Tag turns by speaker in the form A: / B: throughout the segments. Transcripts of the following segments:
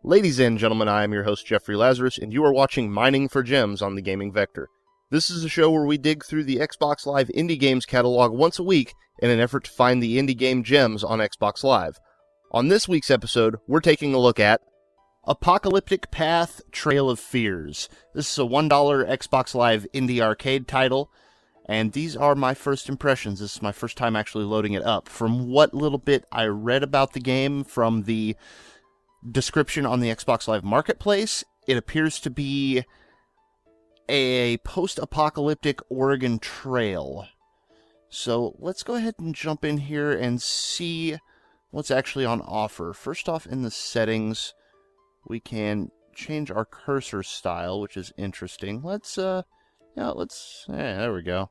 A: Ladies and gentlemen, I am your host Jeffrey Lazarus, and you are watching Mining for Gems on the Gaming Vector. This is a show where we dig through the Xbox Live indie games catalog once a week in an effort to find the indie game gems on Xbox Live. On this week's episode, we're taking a look at Apocalyptic Path, Trail of Fears. This is a $1 Xbox Live indie arcade title, and these are my first impressions. This is my first time actually loading it up. From what little bit I read about the game from the description on the Xbox Live Marketplace, it appears to be a post-apocalyptic Oregon Trail. So let's go ahead and jump in here and see what's actually on offer. First off, in the settings, we can change our cursor style, which is interesting. There we go.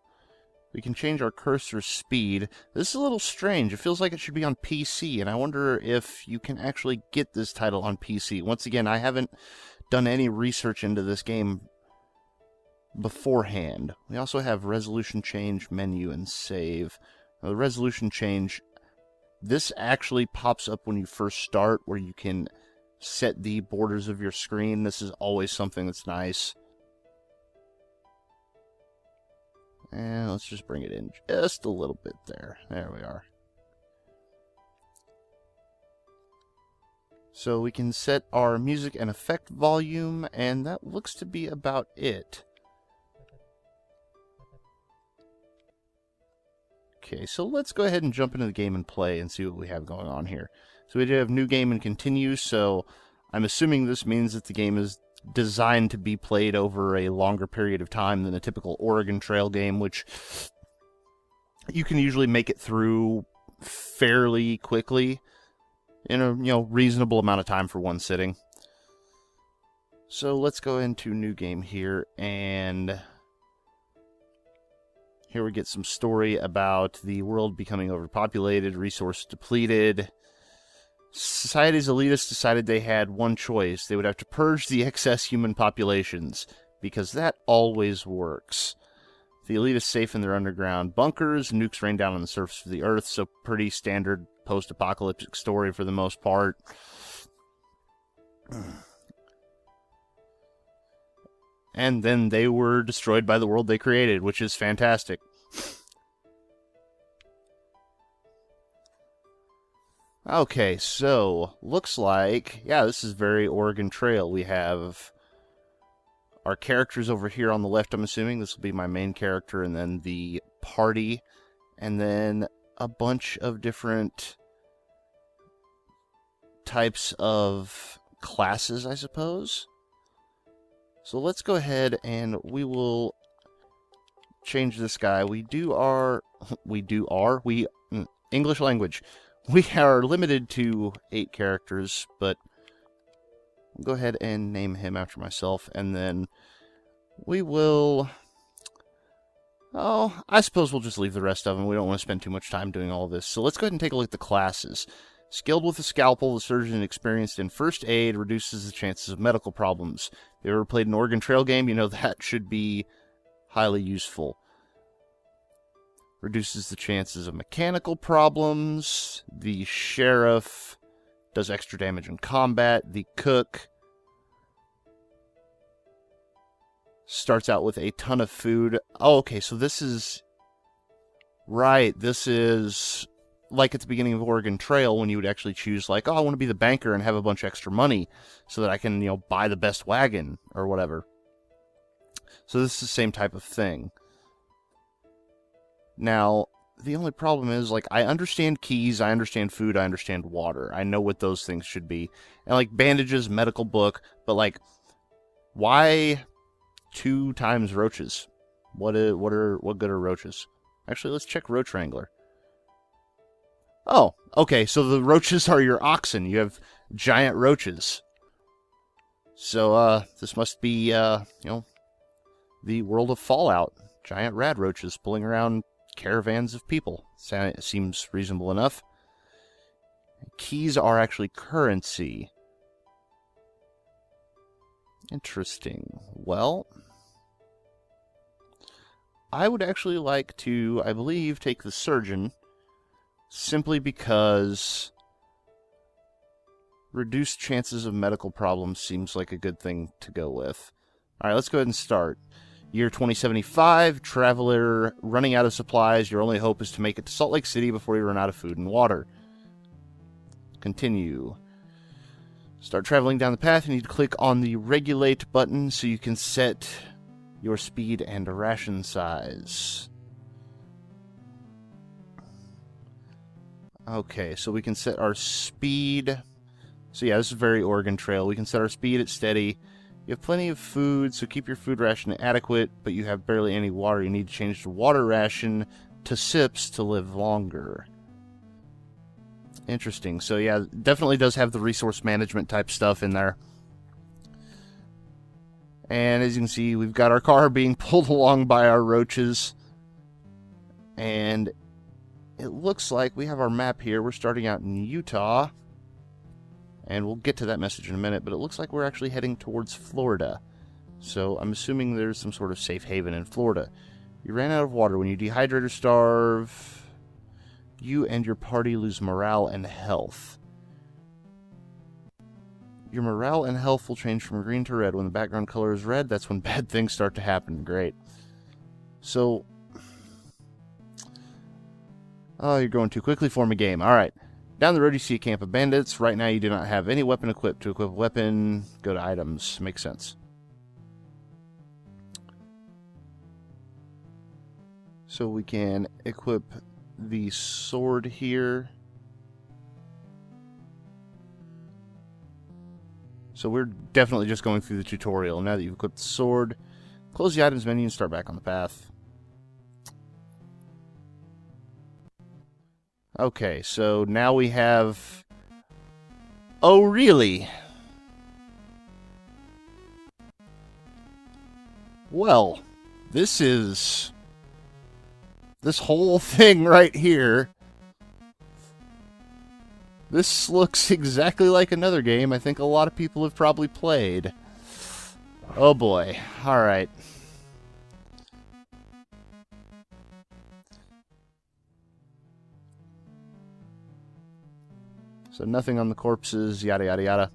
A: We can change our cursor speed. This is a little strange. It feels like it should be on PC, and I wonder if you can actually get this title on PC. Once again, I haven't done any research into this game beforehand. We also have resolution change, menu, and save. Now, the resolution change, this actually pops up when you first start, where you can set the borders of your screen. This is always something that's nice. And let's just bring it in just a little bit there. There we are. So we can set our music and effect volume, and that looks to be about it. Okay, so let's go ahead and jump into the game and play and see what we have going on here. So we do have new game and continue, so I'm assuming this means that the game is designed to be played over a longer period of time than a typical Oregon Trail game, which you can usually make it through fairly quickly in a reasonable amount of time for one sitting. So let's go into new game here, and here we get some story about the world becoming overpopulated, resource depleted. Society's elitists decided they had one choice. They would have to purge the excess human populations, because that always works. The elitists safe in their underground bunkers, nukes rain down on the surface of the earth, so pretty standard post-apocalyptic story for the most part. And then they were destroyed by the world they created, which is fantastic. Okay, so, looks like, yeah, this is very Oregon Trail. We have our characters over here on the left, I'm assuming. This will be my main character, and then the party, and then a bunch of different types of classes, I suppose. So let's go ahead and we will change this guy. English language. We are limited to 8 characters, but I'll go ahead and name him after myself, and then we will... Oh, I suppose we'll just leave the rest of them. We don't want to spend too much time doing all this. So let's go ahead and take a look at the classes. Skilled with a scalpel, the surgeon experienced in first aid reduces the chances of medical problems. If you ever played an Oregon Trail game, you know that should be highly useful. Reduces the chances of mechanical problems. The sheriff does extra damage in combat. The cook starts out with a ton of food. Oh, okay, so this is... Right, this is like at the beginning of Oregon Trail when you would actually choose, like, oh, I want to be the banker and have a bunch of extra money so that I can, buy the best wagon or whatever. So this is the same type of thing. Now, the only problem is, I understand keys, I understand food, I understand water. I know what those things should be. And, bandages, medical book, but, why 2 times roaches? What good are roaches? Actually, let's check Roach Wrangler. Oh, okay, so the roaches are your oxen. You have giant roaches. So, this must be, the world of Fallout. Giant rad roaches pulling around caravans of people. Seems reasonable enough. Keys are actually currency. Interesting. Well, I would actually like to, I believe, take the surgeon, simply because Reduced chances of medical problems seems like a good thing to go with. Alright, let's go ahead and start. Year 2075, traveler running out of supplies. Your only hope is to make it to Salt Lake City before you run out of food and water. Continue. Start traveling down the path. You need to click on the regulate button so you can set your speed and ration size. Okay, so we can set our speed. So yeah, this is very Oregon Trail. We can set our speed at steady. You have plenty of food, so keep your food ration adequate, but you have barely any water. You need to change the water ration to sips to live longer. Interesting. So yeah, definitely does have the resource management type stuff in there. And as you can see, we've got our car being pulled along by our roaches. And it looks like we have our map here. We're starting out in Utah. And we'll get to that message in a minute, but it looks like we're actually heading towards Florida. So I'm assuming there's some sort of safe haven in Florida. You ran out of water. When you dehydrate or starve, you and your party lose morale and health. Your morale and health will change from green to red. When the background color is red, that's when bad things start to happen. Great. So, oh, you're going too quickly for me, game. Alright. Down the road, you see a camp of bandits. Right now, you do not have any weapon equipped. To equip a weapon, go to items. Makes sense. So we can equip the sword here. So we're definitely just going through the tutorial. Now that you've equipped the sword, close the items menu and start back on the path. Okay, so now we have... Oh, really? Well, this is... This whole thing right here. This looks exactly like another game I think a lot of people have probably played. Oh boy. Alright. So nothing on the corpses, yada yada yada.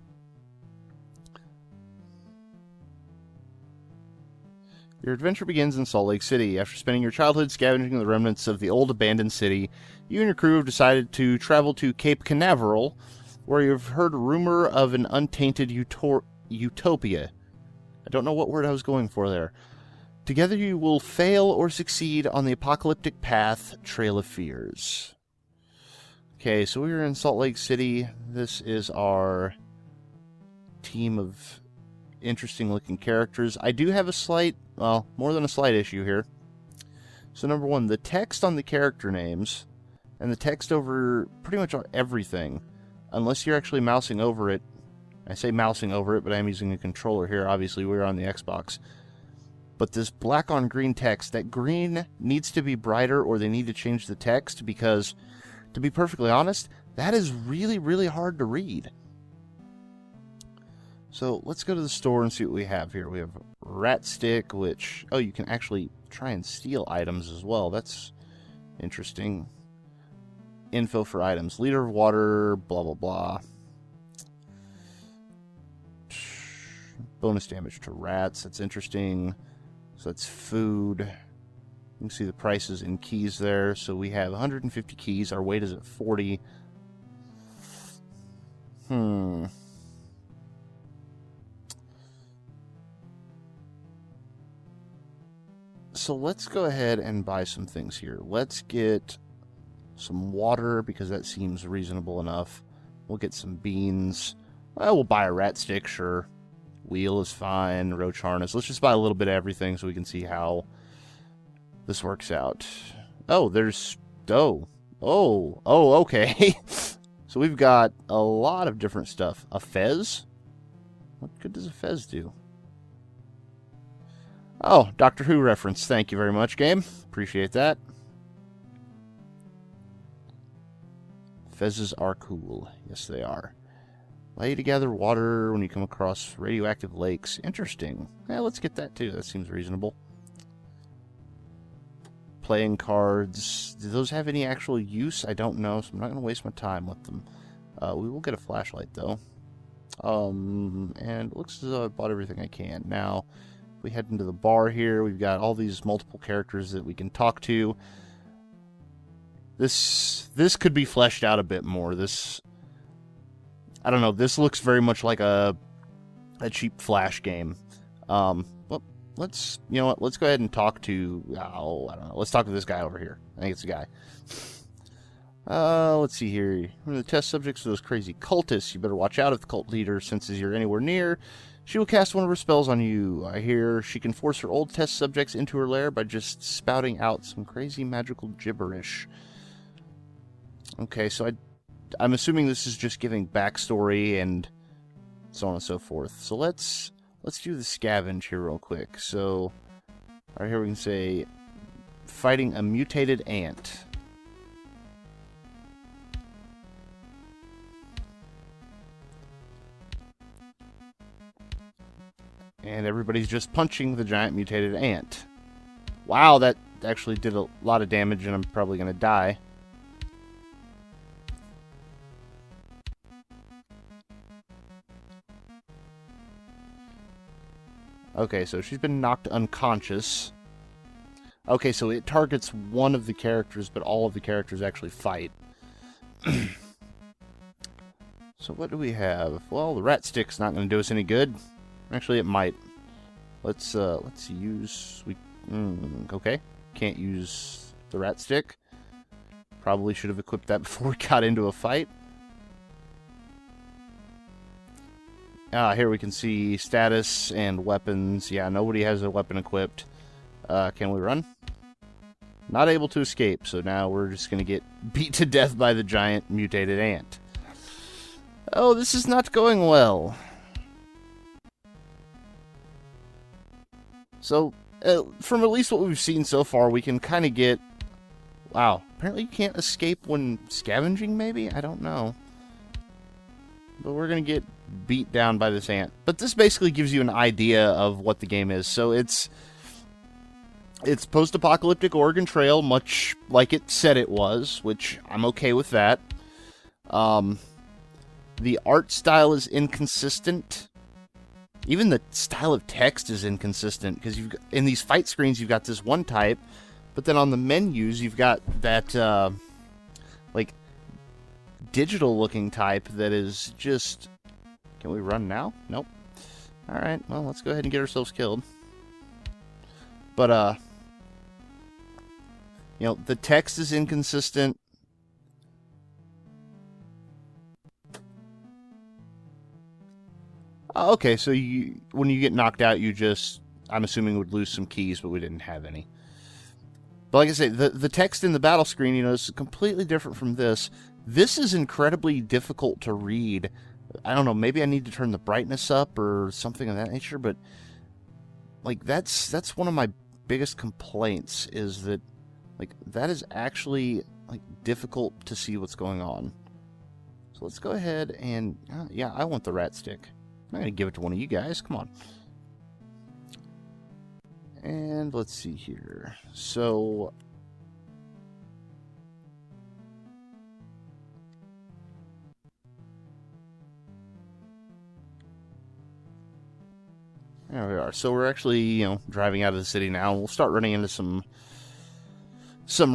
A: Your adventure begins in Salt Lake City. After spending your childhood scavenging the remnants of the old abandoned city, you and your crew have decided to travel to Cape Canaveral, where you've heard a rumor of an untainted utopia. I don't know what word I was going for there. Together you will fail or succeed on the Apocalyptic Path, Trail of Fears. Okay, so we're in Salt Lake City. This is our team of interesting looking characters. I do have a slight, well, more than a slight issue here. So number one, the text on the character names and the text over pretty much on everything, unless you're actually mousing over it. I say mousing over it, but I'm using a controller here. Obviously, we're on the Xbox. But this black on green text, that green needs to be brighter or they need to change the text because, to be perfectly honest, that is really, really hard to read. So let's go to the store and see what we have here. We have rat stick, which, oh, you can actually try and steal items as well. That's interesting. Info for items. Liter of water, blah, blah, blah. Bonus damage to rats. That's interesting. So that's food. You can see the prices in keys there. So we have 150 keys. Our weight is at 40. So let's go ahead and buy some things here. Let's get some water because that seems reasonable enough. We'll get some beans. Well, we'll buy a rat stick, sure. Wheel is fine. Roach harness. Let's just buy a little bit of everything so we can see how this works out. Oh, there's... Oh, okay. So we've got a lot of different stuff. A fez? What good does a fez do? Oh, Doctor Who reference. Thank you very much, game. Appreciate that. Fezzes are cool. Yes, they are. Allow you to gather water when you come across radioactive lakes. Interesting. Yeah, let's get that too. That seems reasonable. Playing cards. Do those have any actual use? I don't know, so I'm not going to waste my time with them. We will get a flashlight, though. And it looks as though I bought everything I can. Now, if we head into the bar here, we've got all these multiple characters that we can talk to. This could be fleshed out a bit more. I don't know, this looks very much like a cheap Flash game. Well, let's go ahead and talk to, I don't know, let's talk to this guy over here. I think it's a guy. Let's see here. One of the test subjects for those crazy cultists. You better watch out if the cult leader senses you're anywhere near. She will cast one of her spells on you. I hear she can force her old test subjects into her lair by just spouting out some crazy magical gibberish. Okay, so I'm assuming this is just giving backstory and so on and so forth. So let's do the scavenge here real quick. So, right here we can say, fighting a mutated ant. And everybody's just punching the giant mutated ant. Wow, that actually did a lot of damage, and I'm probably going to die. Okay, so she's been knocked unconscious. Okay, so it targets one of the characters, but all of the characters actually fight. So what do we have? Well, the rat stick's not going to do us any good. Actually, it might. Let's use... okay. Can't use the rat stick. Probably should have equipped that before we got into a fight. Here we can see status and weapons. Yeah, nobody has a weapon equipped. Can we run? Not able to escape, so now we're just going to get beat to death by the giant mutated ant. Oh, this is not going well. So, from at least what we've seen so far, we can kind of get... Wow, apparently you can't escape when scavenging, maybe? I don't know. But we're going to get beat down by this ant. But this basically gives you an idea of what the game is. So it's post-apocalyptic Oregon Trail, much like it said it was, which I'm okay with that. The art style is inconsistent. Even the style of text is inconsistent, because in these fight screens you've got this one type, but then on the menus you've got that like digital looking type that is just... Can we run now? Nope. Alright, well, let's go ahead and get ourselves killed. But the text is inconsistent. Okay, so when you get knocked out, you just, I'm assuming, would lose some keys, but we didn't have any. But like I say, the text in the battle screen, is completely different from this. This is incredibly difficult to read. I don't know, maybe I need to turn the brightness up or something of that nature, but like that's one of my biggest complaints, is that that is actually difficult to see what's going on. So let's go ahead and yeah, I want the rat stick. I'm going to give it to one of you guys. Come on. And let's see here. So... there we are. So we're actually, driving out of the city now. We'll start running into some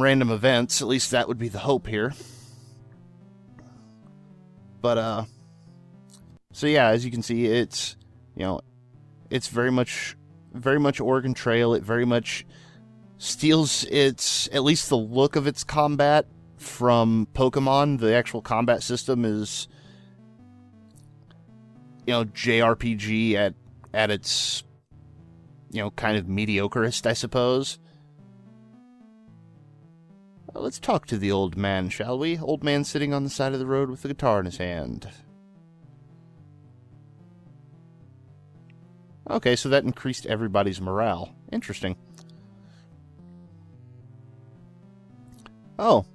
A: random events. At least that would be the hope here. But, so yeah, as you can see, it's, it's very much Oregon Trail. It very much steals at least the look of its combat from Pokemon. The actual combat system is, JRPG at its, kind of mediocrest, I suppose. Well, let's talk to the old man, shall we? Old man sitting on the side of the road with the guitar in his hand. Okay, so that increased everybody's morale. Interesting. Oh.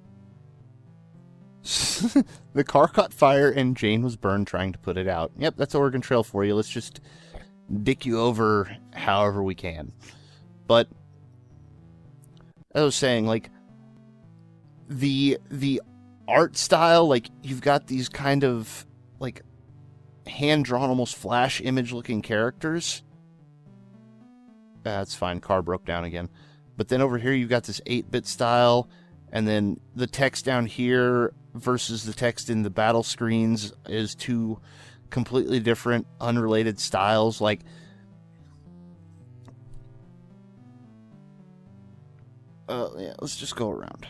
A: The car caught fire and Jane was burned trying to put it out. Yep, that's Oregon Trail for you. Let's just dick you over however we can. But, as I was saying, the art style, you've got these kind of, hand-drawn, almost Flash image-looking characters. That's fine. Car broke down again. But then over here you've got this 8-bit style, and then the text down here versus the text in the battle screens is two completely different, unrelated styles. Like, yeah, let's just go around.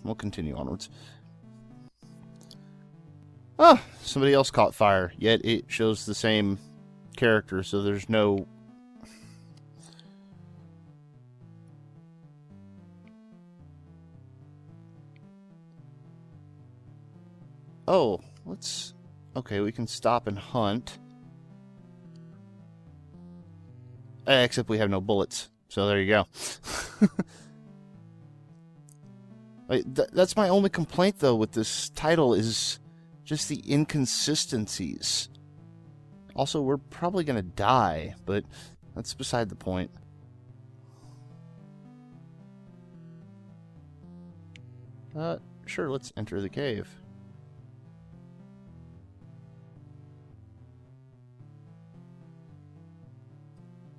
A: We'll continue onwards. Oh, somebody else caught fire, yet it shows the same character, so there's no... Oh, let's... Okay, we can stop and hunt. Except we have no bullets, so there you go. That's my only complaint, though, with this title, is just the inconsistencies. Also, we're probably going to die, but that's beside the point. Sure, let's enter the cave.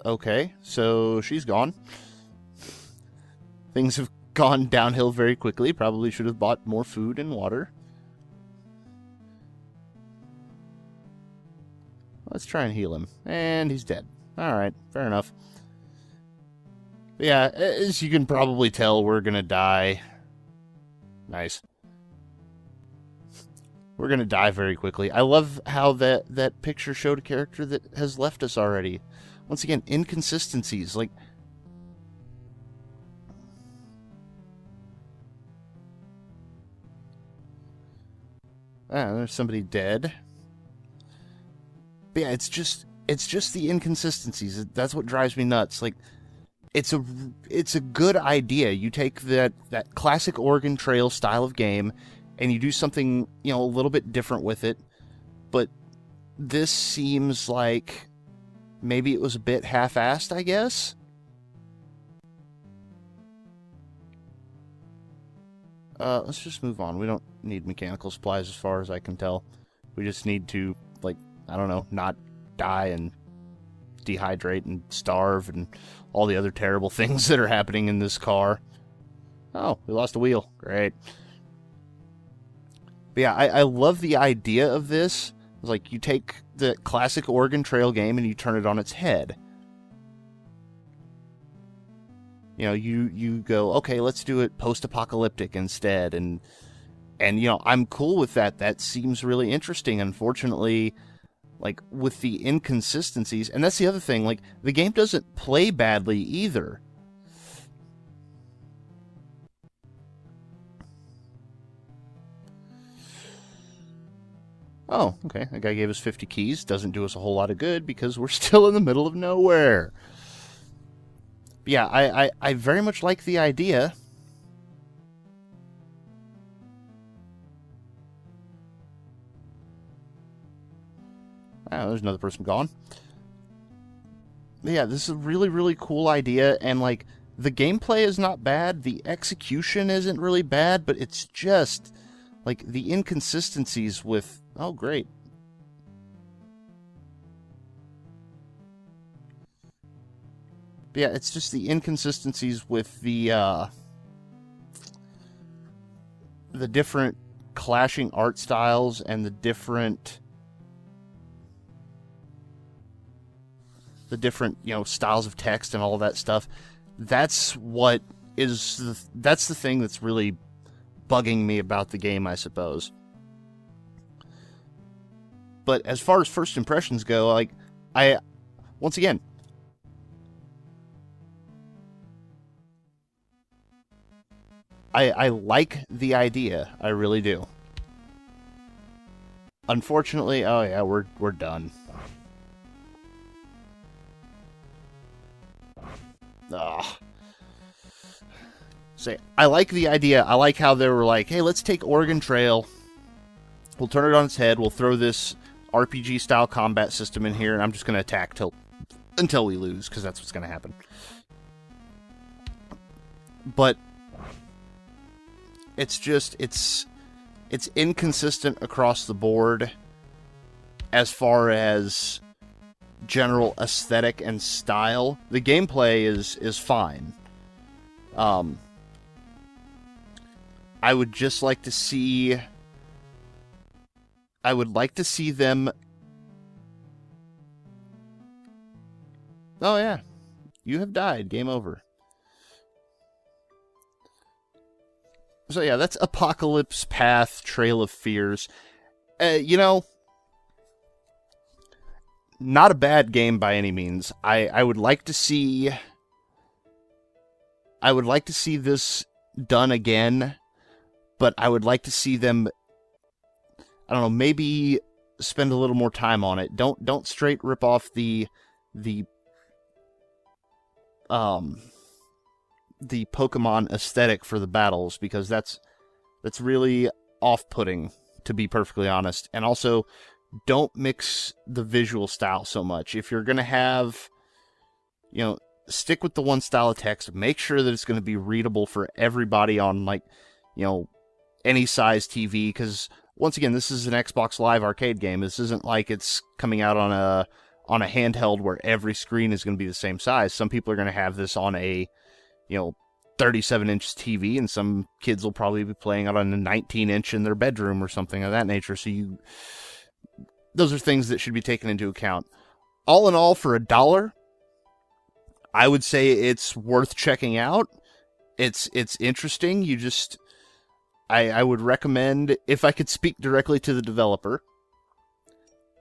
A: Okay, so she's gone. Things have gone downhill very quickly. Probably should have bought more food and water. Let's try and heal him. And he's dead. Alright, fair enough. But yeah, as you can probably tell, we're gonna die. Nice. We're gonna die very quickly. I love how that picture showed a character that has left us already. Once again, inconsistencies. Like, there's somebody dead. But yeah, it's just the inconsistencies. That's what drives me nuts. Like, it's a good idea. You take that classic Oregon Trail style of game and you do something, a little bit different with it. But this seems like maybe it was a bit half-assed, I guess. Let's just move on. We don't need mechanical supplies as far as I can tell. We just need to, like, I don't know, not die and dehydrate and starve and all the other terrible things that are happening in this car. Oh, we lost a wheel. Great. But yeah, I love the idea of this. It's like you take the classic Oregon Trail game and you turn it on its head. You go, okay, let's do it post-apocalyptic instead, and I'm cool with that. That seems really interesting. Unfortunately, like, with the inconsistencies, and that's the other thing, like, the game doesn't play badly either. Oh, okay, that guy gave us 50 keys. Doesn't do us a whole lot of good because we're still in the middle of nowhere. Yeah, I very much like the idea. Oh, there's another person gone. But yeah, this is a really, really cool idea, and, like, the gameplay is not bad, the execution isn't really bad, but it's just, like, the inconsistencies with... Oh, great. But yeah, it's just the inconsistencies with the different clashing art styles and the different styles of text and all of that stuff. That's what is that's the thing that's really bugging me about the game, I suppose. But as far as first impressions go, like, once again, I like the idea. I really do. Unfortunately, oh yeah, we're done. Ugh. Say, I like the idea. I like how they were like, hey, let's take Oregon Trail. We'll turn it on its head. We'll throw this RPG-style combat system in here, and I'm just going to attack till until we lose, because that's what's going to happen. But it's just, it's inconsistent across the board as far as general aesthetic and style. The gameplay is fine. I would just like to see... I would like to see them... Oh yeah, you have died. Game over. So yeah, that's Apocalyptic Path, Trail of Fears. You know, not a bad game by any means. I would like to see... I would like to see this done again, but I would like to see them, I don't know, maybe spend a little more time on it. Don't straight rip off the Pokemon aesthetic for the battles, because that's really off-putting, to be perfectly honest. And also, don't mix the visual style so much. If you're going to have, you know, stick with the one style of text. Make sure that it's going to be readable for everybody on, like, you know, any size TV, because once again, this is an Xbox Live arcade game. This isn't like it's coming out on a handheld where every screen is going to be the same size. Some people are going to have this on a, you know, 37-inch TV, and some kids will probably be playing it on a 19-inch in their bedroom or something of that nature. So those are things that should be taken into account. All in all, for $1, I would say it's worth checking out. It's interesting. You just, I would recommend, if I could speak directly to the developer,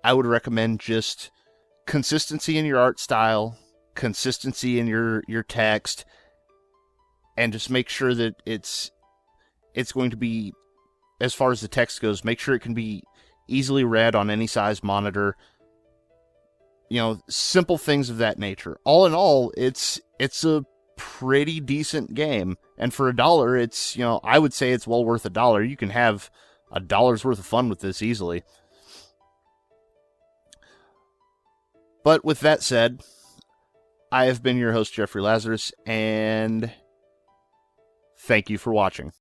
A: I would recommend just consistency in your art style, consistency in your text, and just make sure that it's going to be, as far as the text goes, make sure it can be easily read on any size monitor. You know, simple things of that nature. All in all, it's a pretty decent game. And for $1, it's, you know, I would say it's well worth $1. You can have $1's worth of fun with this easily. But with that said, I have been your host, Jeffrey Lazarus, and thank you for watching.